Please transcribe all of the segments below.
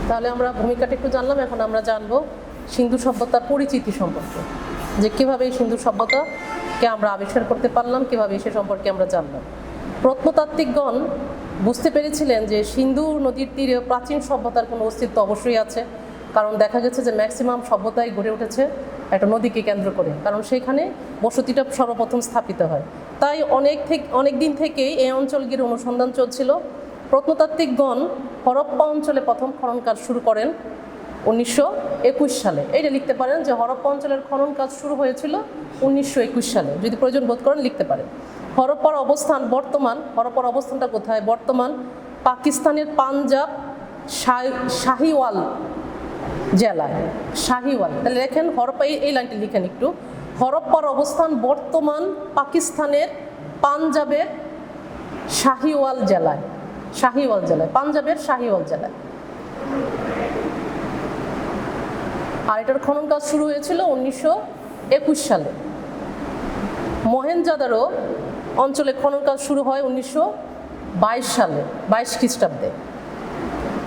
তাহলে আমরা ভূমিকাটা একটু জানলাম, এখন আমরা জানবো সিন্ধু সভ্যতার পরিচিতি সম্পর্কে, যে কীভাবে এই সিন্ধু সভ্যতাকে আমরা আবিষ্কার করতে পারলাম, কীভাবে সে সম্পর্কে আমরা জানলাম। প্রত্নতাত্ত্বিকগণ বুঝতে পেরেছিলেন যে সিন্ধু নদীর তীরে প্রাচীন সভ্যতার কোনো অস্তিত্ব অবশ্যই আছে, কারণ দেখা গেছে যে ম্যাক্সিমাম সভ্যতাই গড়ে উঠেছে একটা নদীকে কেন্দ্র করে, কারণ সেখানে বসতিটা সর্বপ্রথম স্থাপিত হয়। তাই অনেক দিন থেকেই এই অঞ্চল ঘিরে অনুসন্ধান চলছিল। প্রত্নতাত্ত্বিকগণ হরপ্পা অঞ্চলে প্রথম খনন কাজ শুরু করেন 1921 সালে। এইটা লিখতে পারেন যে হরপ্পা অঞ্চলের খনন কাজ শুরু হয়েছিল 1921 সালে, যদি প্রয়োজন বোধ করেন লিখতে পারেন। হরপ্পার অবস্থানটা কোথায়? বর্তমান পাকিস্তানের পাঞ্জাব শাহিওয়াল জেলায়। শাহিওয়াল, তাহলে দেখেন হরপ্পা, এই লাইনটি লিখেন একটু। হরপ্পার অবস্থান বর্তমান পাকিস্তানের পাঞ্জাবের শাহিওয়াল জেলায়। পাঞ্জাবের শাহিওয়াল জেলায়। আর এটার খনন কাজ শুরু হয়েছিল 1921 সালে। মহেঞ্জোদারো অঞ্চলে খনন কাজ শুরু হয় 1922 সালে, 22 খ্রিস্টাব্দে।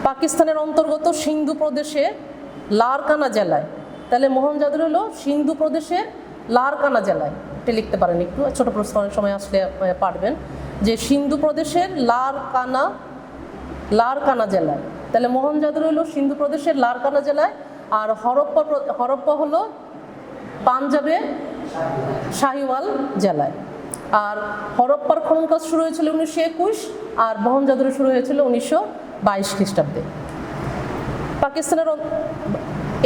পাকিস্তানের অন্তর্গত সিন্ধু প্রদেশে লারকানা জেলায়। তাহলে মহেঞ্জোদারো হলো সিন্ধু প্রদেশের লারকানা জেলায়, এটা লিখতে পারেন একটু, ছোট প্রশ্ন অনেক সময় আসলে পারবেন, যে সিন্ধু প্রদেশের লারকানা জেলায়। তাহলে মহেঞ্জোদারো হলো সিন্ধু প্রদেশের লারকানা জেলায়, আর হরপ্পা হলো পাঞ্জাবের শাহিওয়াল জেলায়। আর হরপ্পার খনন কাজ শুরু হয়েছিল 1921, আর মহেঞ্জোদারো শুরু হয়েছিল 1922 খ্রিস্টাব্দে।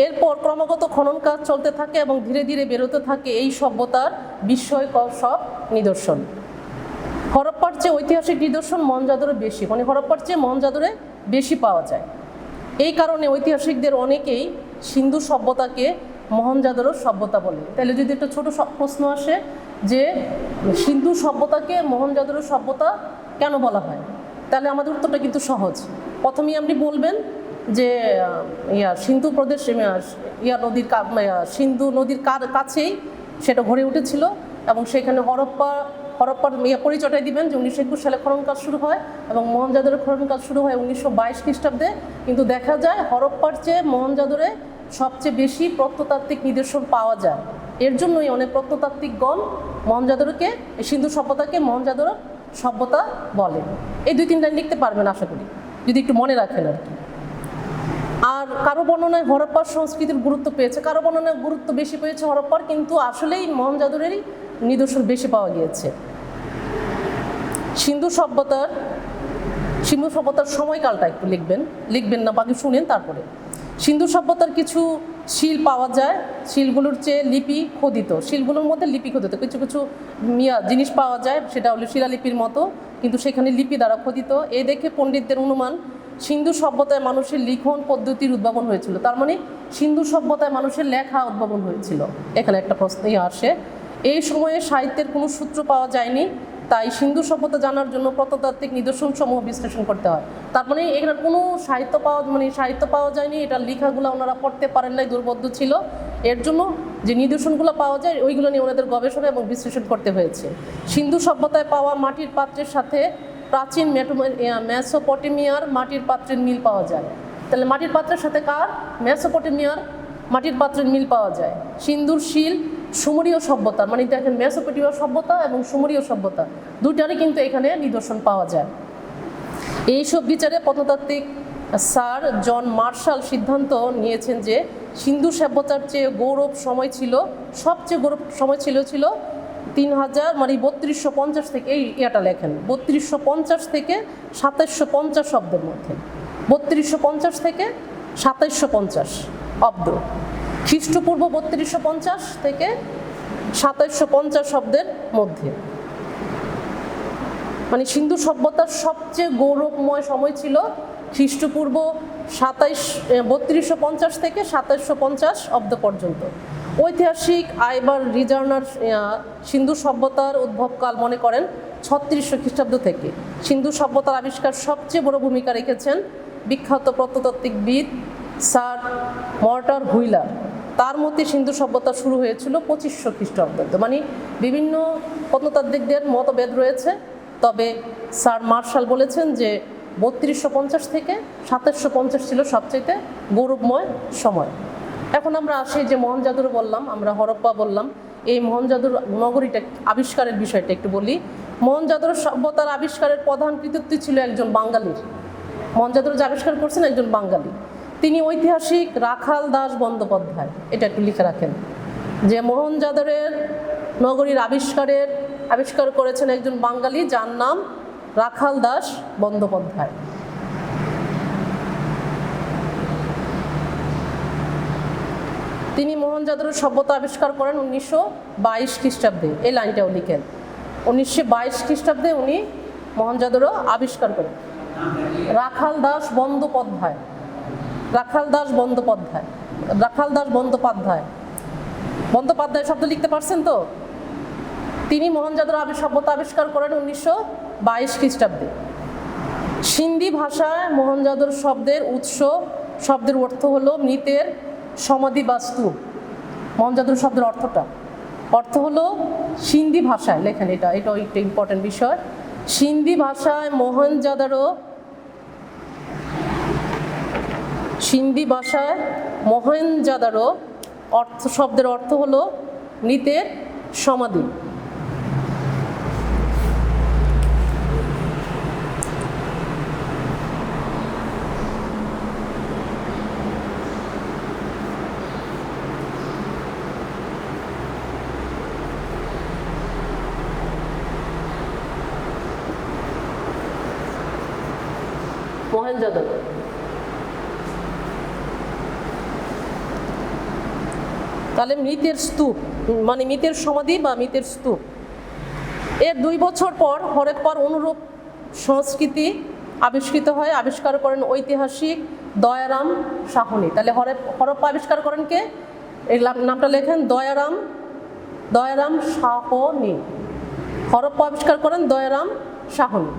এরপর ক্রমাগত খনন কাজ চলতে থাকে এবং ধীরে ধীরে বেরোতে থাকে এই সভ্যতার বিস্ময়কর সব নিদর্শন। হরপ্পার চেয়ে ঐতিহাসিক নিদর্শন মহেঞ্জোদারো বেশি, মানে হরপ্পার চেয়ে মহেঞ্জোদারোয় বেশি পাওয়া যায়। এই কারণে ঐতিহাসিকদের অনেকেই সিন্ধু সভ্যতাকে মহেঞ্জোদারো সভ্যতা বলে। তাহলে যদি একটা ছোট প্রশ্ন আসে যে সিন্ধু সভ্যতাকে মহেঞ্জোদারো সভ্যতা কেন বলা হয়, তাহলে আমাদের উত্তরটা কিন্তু সহজ। প্রথমেই আপনি বলবেন যে সিন্ধু প্রদেশ সিন্ধু নদীর কাছেই সেটা গড়ে উঠেছিল, এবং সেখানে হরপ্পার পরিচয়টাই দিবেন যে 1921 সালে খনন কাজ শুরু হয় এবং মহেঞ্জোদারো খনন কাজ শুরু হয় 1922 খ্রিস্টাব্দে। কিন্তু দেখা যায় হরপ্পার চেয়ে মহেঞ্জোদারোয় সবচেয়ে বেশি প্রত্নতাত্ত্বিক নিদর্শন পাওয়া যায়। এর জন্যই অনেক প্রত্নতাত্ত্বিকগণ মহেঞ্জোদারোকে, সিন্ধু সভ্যতাকে মহেঞ্জোদারো সভ্যতা বলে। এই 2-3 লাইন লিখতে পারবেন আশা করি, যদি একটু মনে রাখেন আর কি। আর কারো বর্ণনায় হরপ্পার সংস্কৃতির গুরুত্ব পেয়েছে, কারো বর্ণনায় গুরুত্ব বেশি পেয়েছে হরপ্পার, কিন্তু আসলেই মহেঞ্জোদারোরই নিদর্শন বেশি পাওয়া গিয়েছে। সিন্ধু সভ্যতার সময়কালটা একটু লিখবেন না, বাকি শুনেন তারপরে। সিন্ধু সভ্যতার কিছু শিল পাওয়া যায়, শিলগুলোর চেয়ে লিপি খোদিত, শিলগুলোর মধ্যে লিপি খোদিত কিছু জিনিস পাওয়া যায়, সেটা হলো শিলালিপির মতো, কিন্তু সেখানে লিপি দ্বারা খোদিত। এ দেখে পণ্ডিতদের অনুমান সিন্ধু সভ্যতায় মানুষের লিখন পদ্ধতির উদ্ভাবন হয়েছিল। তার মানে সিন্ধু সভ্যতায় মানুষের লেখা উদ্ভাবন হয়েছিল। এখানে একটা প্রশ্ন আসে, এই সময়ে সাহিত্যের কোনো সূত্র পাওয়া যায়নি, তাই সিন্ধু সভ্যতা জানার জন্য প্রত্নতাত্ত্বিক নিদর্শন সমূহ বিশ্লেষণ করতে হয়। তার মানে এখানে কোনো সাহিত্য পাওয়া যায়নি, এটার লেখাগুলো ওনারা পড়তে পারেন নাই, দুর্বোধ্য ছিল। এর জন্য যে নিদর্শনগুলো পাওয়া যায় ওইগুলো নিয়ে ওনাদের গবেষণা এবং বিশ্লেষণ করতে হয়েছে। সিন্ধু সভ্যতায় পাওয়া মাটির পাত্রের সাথে প্রাচীন মেসোপটেমিয়ার মাটির পাত্রের মিল পাওয়া যায়। তাহলে মাটির পাত্রের সাথে মেসোপটেমিয়ার মাটির পাত্রের মিল পাওয়া যায়। সিন্ধুর শিল সুমেরীয় সভ্যতা, মানে দেখেন মেসোপটেমীয় সভ্যতা এবং সুমেরীয় সভ্যতা দুটারই কিন্তু এখানে নিদর্শন পাওয়া যায়। এইসব বিচারে প্রত্নতাত্ত্বিক স্যার জন মার্শাল সিদ্ধান্ত নিয়েছেন যে সিন্ধু সভ্যতার চেয়ে সবচেয়ে গৌরব সময় ছিল 3000, মানে 3250 থেকে, এই ইয়াটা লেখেন 3250 থেকে 2750 অব্দের মধ্যে, 3250 থেকে 2750 অব্দ, খ্রিস্টপূর্ব 3250 থেকে 2750 অব্দের মধ্যে। মানে সিন্ধু সভ্যতার সবচেয়ে গৌরবময় সময় ছিল খ্রিস্টপূর্ব 3250 থেকে 2750 অব্দ পর্যন্ত। ঐতিহাসিক আইভার রিজার্নার সিন্ধু সভ্যতার উদ্ভবকাল মনে করেন 3600 খ্রিস্টাব্দ থেকে। সিন্ধু সভ্যতার আবিষ্কার সবচেয়ে বড় ভূমিকা রেখেছেন বিখ্যাত প্রত্নতাত্ত্বিকবিদ স্যার মর্টার হুইলার। তার মতে সিন্ধু সভ্যতা শুরু হয়েছিল 2500 খ্রিস্টাব্দে। মানে বিভিন্ন প্রত্নতাত্ত্বিকদের মতভেদ রয়েছে, তবে স্যার মার্শাল বলেছেন যে 3250 থেকে 2750 ছিল সবচেয়ে গৌরবময় সময়। এখন আমরা আসি যে মহেঞ্জোদারো বললাম, আমরা হরপ্পা বললাম, এই মহেঞ্জোদারো নগরীটা আবিষ্কারের বিষয়টা একটু বলি। মহেঞ্জোদারো সভ্যতার আবিষ্কারের প্রধান কৃতিত্ব ছিল একজন বাঙালির। মহেঞ্জোদারো যে আবিষ্কার করছেন একজন বাঙালি, তিনি ঐতিহাসিক রাখাল দাস বন্দ্যোপাধ্যায়। এটা একটু লিখে রাখেন যে মহেঞ্জোদারোর নগরীর আবিষ্কার করেছেন একজন বাঙালি, যার নাম রাখাল দাস বন্দ্যোপাধ্যায়। তিনি মহেঞ্জোদারো সভ্যতা আবিষ্কার করেন 1922 খ্রিস্টাব্দে। এই লাইনটাও লিখেন, 1922 খ্রিস্টাব্দে উনি মহেঞ্জোদারো আবিষ্কার করেন। রাখাল দাস বন্দ্যোপাধ্যায়, রাখাল দাস বন্দ্যোপাধ্যায়, রাখাল দাস বন্দ্যোপাধ্যায়, বন্দ্যোপাধ্যায় শব্দ লিখতে পারছেন তো? তিনি মহেঞ্জোদারো সভ্যতা আবিষ্কার করেন 1922 খ্রিস্টাব্দে। সিন্ধি ভাষায় মহেঞ্জোদারো শব্দের উৎস, শব্দের অর্থ হলো মৃতের সমাধি বা স্তূপ। মহেঞ্জোদারো শব্দের অর্থ হলো সিন্ধি ভাষায় লেখেন, এটাও একটা ইম্পর্টেন্ট বিষয়। সিন্ধি ভাষায় মহেঞ্জোদারো শব্দের অর্থ হলো মৃতের সমাধি। মহেঞ্জোদারো তাহলে মৃতের স্তূপ, মানে মৃতের সমাধি বা মৃতের স্তূপ। এর 2 বছর পর হরপ্পার অনুরূপ সংস্কৃতি আবিষ্কৃত হয়, আবিষ্কার করেন ঐতিহাসিক দয়ারাম সাহনী। তাহলে হরপ্পা আবিষ্কার করেন কে? এই নামটা লেখেন, দয়ারাম সাহনী। হরপ্পা আবিষ্কার করেন দয়ারাম সাহনী।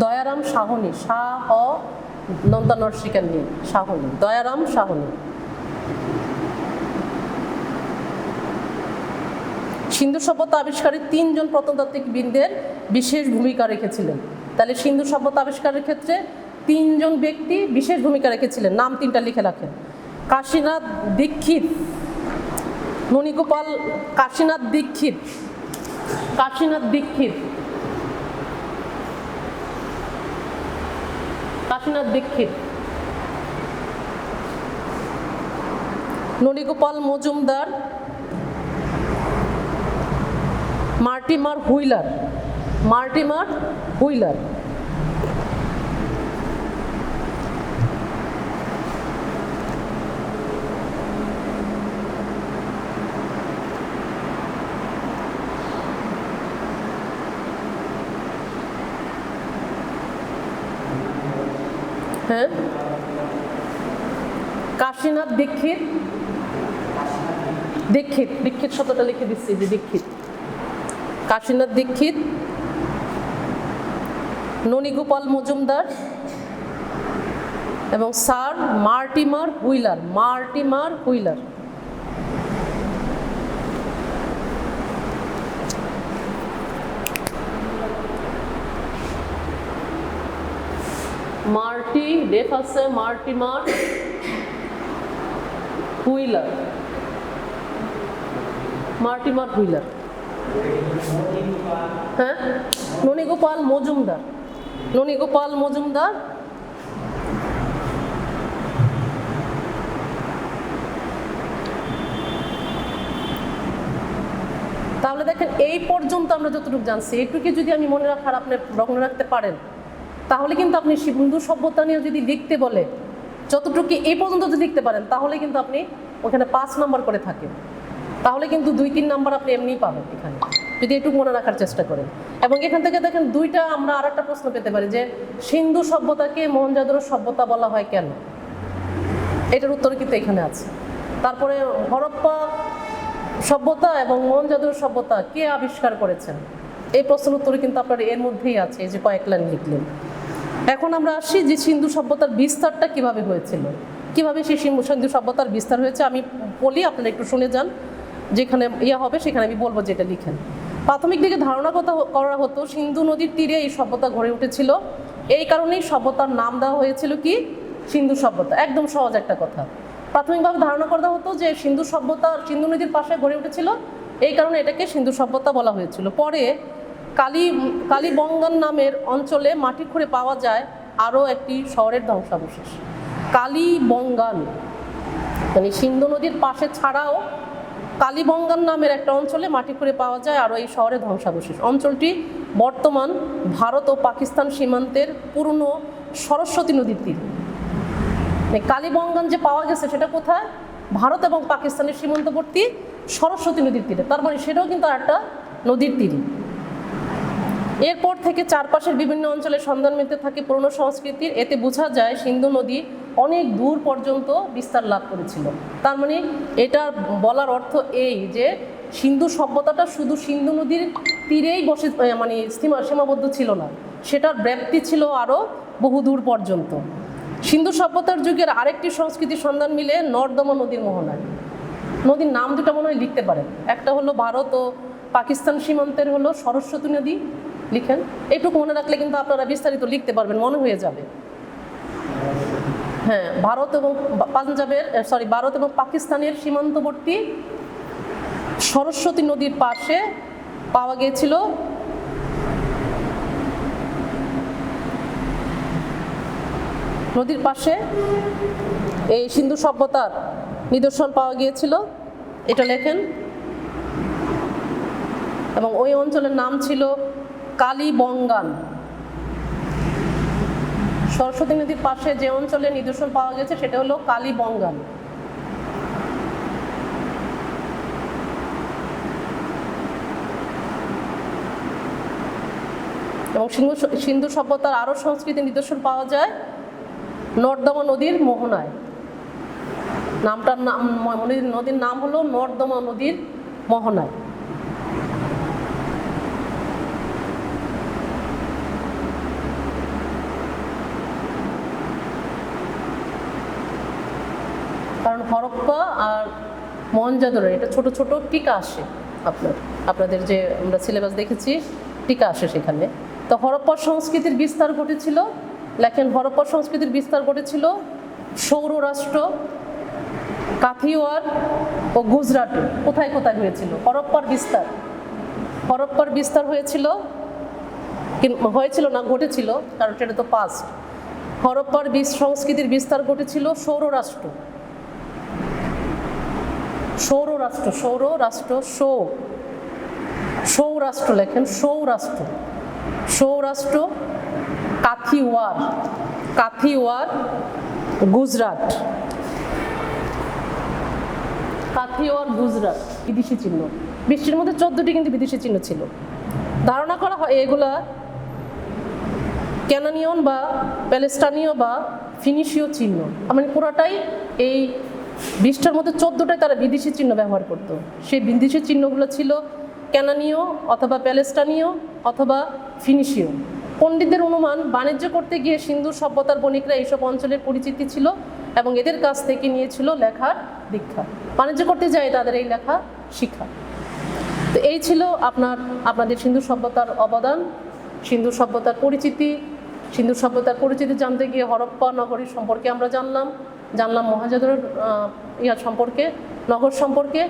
দয়ারাম সাহনী, শাহ নন্দা নরসিকার নী, সাহনী, দয়ারাম সাহনী। সিন্ধু সভ্যতা আবিষ্কারে 3 জন প্রত্নতাত্ত্বিক বৃন্দের বিশেষ ভূমিকা রেখেছিলেন। তাহলে সিন্ধু সভ্যতা আবিষ্কারের ক্ষেত্রে 3 জন ব্যক্তি বিশেষ ভূমিকা রেখেছিলেন। নাম 3টা লিখে রাখেন। কাশীনাথ দীক্ষিত, ননীগোপাল, কাশীনাথ দীক্ষিত, ননীগোপাল মজুমদার, মার্টিমার হুইলার। হ্যাঁ, কাশীনাথ দীক্ষিত শব্দটা লিখে দিচ্ছি যে দীক্ষিত, কাশীনাথ দীক্ষিত, ননীগোপাল মজুমদার এবং sir Mortimer wheeler. Mortimer wheeler. হ্যাঁ, ননীগোপাল মজুমদার। তাহলে দেখেন, এই পর্যন্ত আমরা যতটুকু জানছি, এইটুকু যদি আমি মনে রাখতে পারেন, তাহলে কিন্তু আপনি সিন্ধু সভ্যতা নিয়ে যদি লিখতে বলে, যতটুকু এই পর্যন্ত যদি লিখতে পারেন, তাহলে কিন্তু আপনি ওখানে 5 নাম্বার করে থাকেন। তাহলে কিন্তু 2-3 নাম্বার আপনি এমনিই পাবেন এখানে, যদি এটুকু মনে রাখার চেষ্টা করেন। এবং এখান থেকে দেখেন আমরা আরেকটা প্রশ্ন পেতে পারি যে সিন্ধু সভ্যতাকে মহেঞ্জোদারো সভ্যতা বলা হয় কেন? এটার উত্তর কিন্তু এখানে আছে। তারপরে হরপ্পা সভ্যতা এবং মহেঞ্জোদারো সভ্যতা কে আবিষ্কার করেছেন, এই প্রশ্নের উত্তর কিন্তু আপনার এর মধ্যেই আছে, এই যে কয়েক লাইন লিখলেন। এখন আমরা আসি যে সিন্ধু সভ্যতার বিস্তারটা কিভাবে হয়েছিল। কীভাবে সেই সিন্ধু সভ্যতার বিস্তার হয়েছে আমি বলি, আপনারা একটু শুনে যান, যেখানে হবে সেখানে আমি বলবো যেটা লিখেন। প্রাথমিক দিকে ধারণা করা হতো সিন্ধু নদীর তীরে এই সভ্যতা গড়ে উঠেছিল, এই কারণেই সভ্যতার নাম দেওয়া হয়েছিল কি সিন্ধু সভ্যতা। একদম সহজ একটা কথা। প্রাথমিকভাবে ধারণা করা হতো যে সিন্ধু সভ্যতা সিন্ধু নদীর পাশে গড়ে উঠেছিল, এই কারণে এটাকে সিন্ধু সভ্যতা বলা হয়েছিল। পরে কালীবঙ্গান নামের অঞ্চলে মাটি খুঁড়ে পাওয়া যায় আরও একটি শহরের ধ্বংসাবশেষ। কালীবঙ্গান মানে সিন্ধু নদীর পাশে ছাড়াও কালীবঙ্গান নামের একটা অঞ্চলে মাটি খুঁড়ে পাওয়া যায় আরও এই শহরের ধ্বংসাবশেষ। অঞ্চলটি বর্তমান ভারত ও পাকিস্তান সীমান্তের পুরনো সরস্বতী নদীর তীরে। কালীবঙ্গান যে পাওয়া গেছে সেটা কোথায়? ভারত এবং পাকিস্তানের সীমান্তবর্তী সরস্বতী নদীর তীরে। তার মানে সেটাও কিন্তু একটা নদীর তীরে। এরপর থেকে চারপাশের বিভিন্ন অঞ্চলে সন্ধান মিলতে থাকে পুরনো সংস্কৃতির। এতে বোঝা যায় সিন্ধু নদী অনেক দূর পর্যন্ত বিস্তার লাভ করেছিল। তার মানে এটা বলার অর্থ এই যে সিন্ধু সভ্যতাটা শুধু সিন্ধু নদীর তীরেই মানে সীমাবদ্ধ ছিল না, সেটার ব্যাপ্তি ছিল আরও বহু দূর পর্যন্ত। সিন্ধু সভ্যতার যুগের আরেকটি সংস্কৃতির সন্ধান মিলে নর্দমা নদীর মোহনায়। নদীর নাম দুটো মনে হয় লিখতে পারেন, একটা হলো ভারত ও পাকিস্তান সীমান্তের হলো সরস্বতী নদী, লিখেন। এইটুকু মনে রাখলে কিন্তু আপনারা বিস্তারিত লিখতে পারবেন, মনে হয়ে যাবে। হ্যাঁ, ভারত এবং পাকিস্তানের সীমান্তবর্তী সরস্বতী নদীর পাশে পাওয়া গিয়েছিল নদীর পাশে এই সিন্ধু সভ্যতার নিদর্শন পাওয়া গিয়েছিল, এটা লেখেন। এবং ওই অঞ্চলের নাম ছিল কালীবঙ্গান। সরস্বতী নদীর পাশে যে অঞ্চলে নিদর্শন পাওয়া গেছে সেটা হলো কালীবঙ্গান। এবং সিন্ধু সভ্যতার আরও সংস্কৃতির নিদর্শন পাওয়া যায় নর্দমা নদীর মোহনায়। নদীর নাম হলো নর্দমা নদীর মোহনায়। কারণ হরপ্পা আর মহেঞ্জোদারো এটা ছোট ছোট টিকা আসে, আপনাদের যে আমরা সিলেবাস দেখেছি টিকা আসে সেখানে। তো হরপ্পার সংস্কৃতির বিস্তার ঘটেছিল, লেখেন। হরপ্পার সংস্কৃতির বিস্তার ঘটেছিল সৌররাষ্ট্র, কাথিওয়ার ও গুজরাটে। কোথায় কোথায় হয়েছিল হরপ্পার বিস্তার হয়েছিল না ঘটেছিল, কারণ সেটা তো পাস্ট। হরপ্পার সংস্কৃতির বিস্তার ঘটেছিল সৌররাষ্ট্র লেখেন। সৌরাষ্ট্র, কাথিওয়ার, গুজরাট। বিদেশি চিহ্ন, 20টির মধ্যে 14টি কিন্তু বিদেশি চিহ্ন ছিল। ধারণা করা হয় এগুলা ক্যানানিয়ন বা প্যালেস্টানীয় বা ফিনিশীয় চিহ্ন। মানে পুরোটাই এই 20টার মধ্যে 14টায় তারা বিদেশি চিহ্ন ব্যবহার করত। সেই বিদেশি চিহ্নগুলো ছিল ক্যানানীয় অথবা প্যালেস্টানীয় অথবা ফিনিশীয়। পণ্ডিতদের অনুমান, বাণিজ্য করতে গিয়ে সিন্ধু সভ্যতার বণিকরা এইসব অঞ্চলের পরিচিতি ছিল এবং এদের কাছ থেকে নিয়েছিল লেখার দীক্ষা। বাণিজ্য করতে যায় তাদের এই লেখা শিক্ষা। তো এই ছিল আপনাদের সিন্ধু সভ্যতার অবদান, সিন্ধু সভ্যতার পরিচিতি জানতে গিয়ে হরপ্পা নগরীর সম্পর্কে আমরা জানলাম মহেঞ্জোদারোর সম্পর্কে, নগর সম্পর্কে।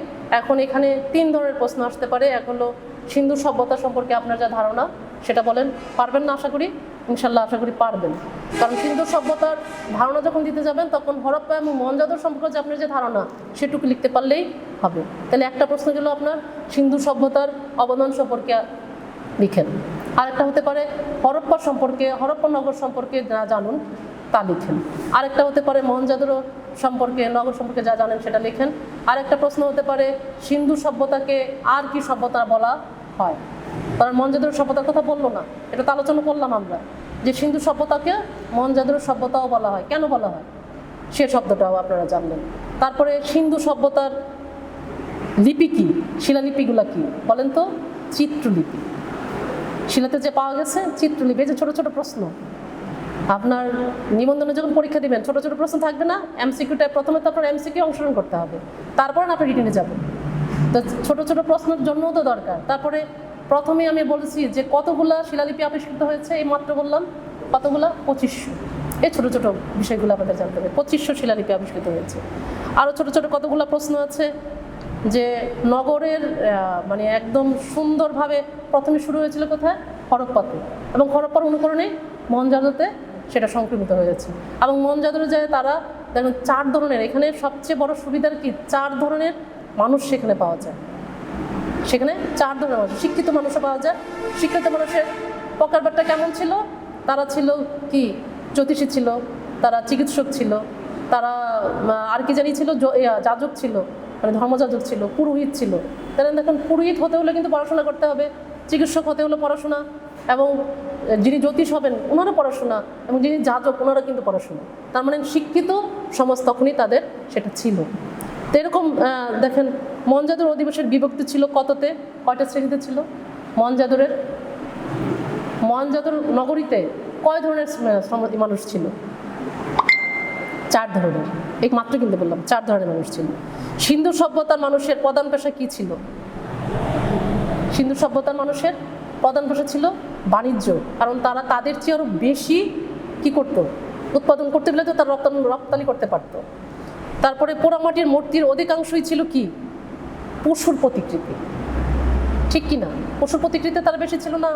এখন এখানে 3 ধরনের প্রশ্ন আসতে পারে। এক হলো সিন্ধু সভ্যতা সম্পর্কে আপনার যা ধারণা সেটা বলেন। পারবেন না? আশা করি, ইনশাল্লাহ আশা করি পারবেন। কারণ সিন্ধু সভ্যতার ধারণা যখন দিতে যাবেন তখন হরপ্পা এবং মহেঞ্জোদারো সম্পর্কে যে আপনার যে ধারণা সেটুকু লিখতে পারলেই হবে। তাহলে একটা প্রশ্ন গেল আপনার সিন্ধু সভ্যতার অবদান সম্পর্কে লিখেন। আরেকটা হতে পারে হরপ্পা নগর সম্পর্কে যা জানুন তা লিখেন। আরেকটা হতে পারে মহেঞ্জোদারো সম্পর্কে, নগর সম্পর্কে যা জানেন সেটা লিখেন। আরেকটা প্রশ্ন হতে পারে সিন্ধু সভ্যতাকে আর কি সভ্যতা বলা হয়। কারণ মহেঞ্জোদারো সভ্যতার কথা বললো না, এটা তো আলোচনা করলাম আমরা যে সিন্ধু সভ্যতাকে মহেঞ্জোদারো সভ্যতাও বলা হয়, কেন বলা হয় সে শব্দটাও আপনারা জানলেন। তারপরে সিন্ধু সভ্যতার লিপি কি, শিলালিপিগুলা কি বলেন তো? চিত্রলিপি। শিলাতে যে পাওয়া গেছে চিত্রলিপি, এই যে ছোট ছোট প্রশ্ন, আপনার নিবন্ধনে যখন পরীক্ষা দিবেন ছোট ছোট প্রশ্ন থাকবে না, এমসিকিউটা প্রথমে তো আপনার এমসিকিউ অংশগ্রহণ করতে হবে, তারপরে আপনি রিটেনে যাবেন। তো ছোট ছোট প্রশ্নের জন্যও তো দরকার। তারপরে প্রথমে আমি বলেছি যে কতগুলা শিলালিপি আবিষ্কৃত হয়েছে, এই মাত্র বললাম কতগুলা, 2500। এই ছোট ছোট বিষয়গুলো আমাদের জানতে হবে। 2500 শিলালিপি আবিষ্কৃত হয়েছে। আরও ছোট ছোট কতগুলো প্রশ্ন আছে যে নগরের মানে একদম সুন্দরভাবে প্রথমে শুরু হয়েছিল কোথায়, হরপ্পাতে, এবং হরপ্পার অনুকরণে মহেঞ্জোদারোতে সেটা সংক্রমিত হয়েছে। এবং মহেঞ্জোদারো যায় তারা দেখুন 4 ধরনের, এখানে সবচেয়ে বড় সুবিধার কি 4 ধরনের মানুষ সেখানে পাওয়া যায়। সেখানে 4 ধরনের মানুষ, শিক্ষিত মানুষও পাওয়া যায়। শিক্ষিত মানুষের প্রকারভেদটা কেমন ছিল, তারা ছিল কি জ্যোতিষী ছিল, তারা চিকিৎসক ছিল, তারা আর কি জানি ছিল, যাজক ছিল, মানে ধর্মযাজক ছিল, পুরোহিত ছিল। তাহলে দেখুন পুরোহিত হতে হলে কিন্তু পড়াশোনা করতে হবে, চিকিৎসক হতে হলে পড়াশোনা, এবং যিনি জ্যোতিষ হবেন ওনারা পড়াশোনা, এবং যিনি যাজক ওনারা কিন্তু পড়াশোনা। তার মানে শিক্ষিত সমাজ তখনই তাদের সেটা ছিল। তো এরকম দেখেন মহেঞ্জোদারো অধিবাসীর বিভক্তি ছিল কততে, কয়টা শ্রেণীতে ছিল মহেঞ্জোদারোর নগরীতে কয় ধরনের মানুষ ছিল, 4 ধরনের। এই মাত্র কিন্তু বললাম 4 ধরনের মানুষ ছিল। সিন্ধু সভ্যতার মানুষের প্রধান পেশা কি ছিল? সিন্ধু সভ্যতার মানুষের প্রধান পেশা ছিল বাণিজ্য, কারণ তারা তাদের চেয়ে আরও বেশি কি করতো, উৎপাদন করতে পেলে তো তারা রপ্তানি করতে পারতো। তারপরে পোড়ামাটির মূর্তির অধিকাংশই ছিল কি, পশুর প্রতিকৃতি, ঠিক কি না? পশুর প্রতিকৃতি তারা বেশি ছিল না,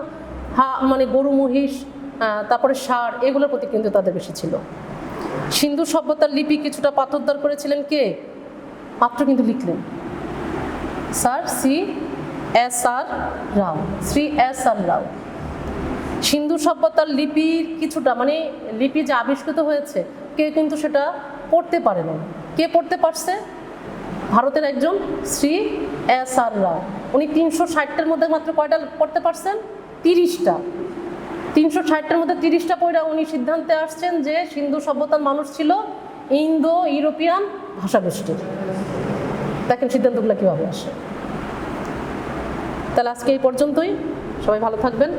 মানে গরু মহিষ, তারপরে ষাঁড়, এগুলোর প্রতি কিন্তু তাদের বেশি ছিল। সিন্ধু সভ্যতার লিপি কিছুটা পাথোদ্ধার করেছিলেন কে? মাত্র কিন্তু লিখলেন স্যার C.S.R. রাও, শ্রী S.R. রাও। সিন্ধু সভ্যতার লিপির কিছুটা, মানে লিপি যে আবিষ্কৃত হয়েছে, কে কিন্তু সেটা পড়তে পারে না। কে পড়তে পারছে? ভারতের একজন শ্রী S.R. রাও। উনি 360টার মধ্যে মাত্র কয়টা পড়তে পারছেন? 30টা। 360টার মধ্যে 30টা পড়া উনি সিদ্ধান্তে আসছেন যে সিন্ধু সভ্যতার মানুষ ছিল ইন্দো ইউরোপিয়ান ভাষাগোষ্ঠীর। দেখেন সিদ্ধান্তগুলো কীভাবে আসে। তাহলে আজকে এই পর্যন্তই, সবাই ভালো থাকবেন।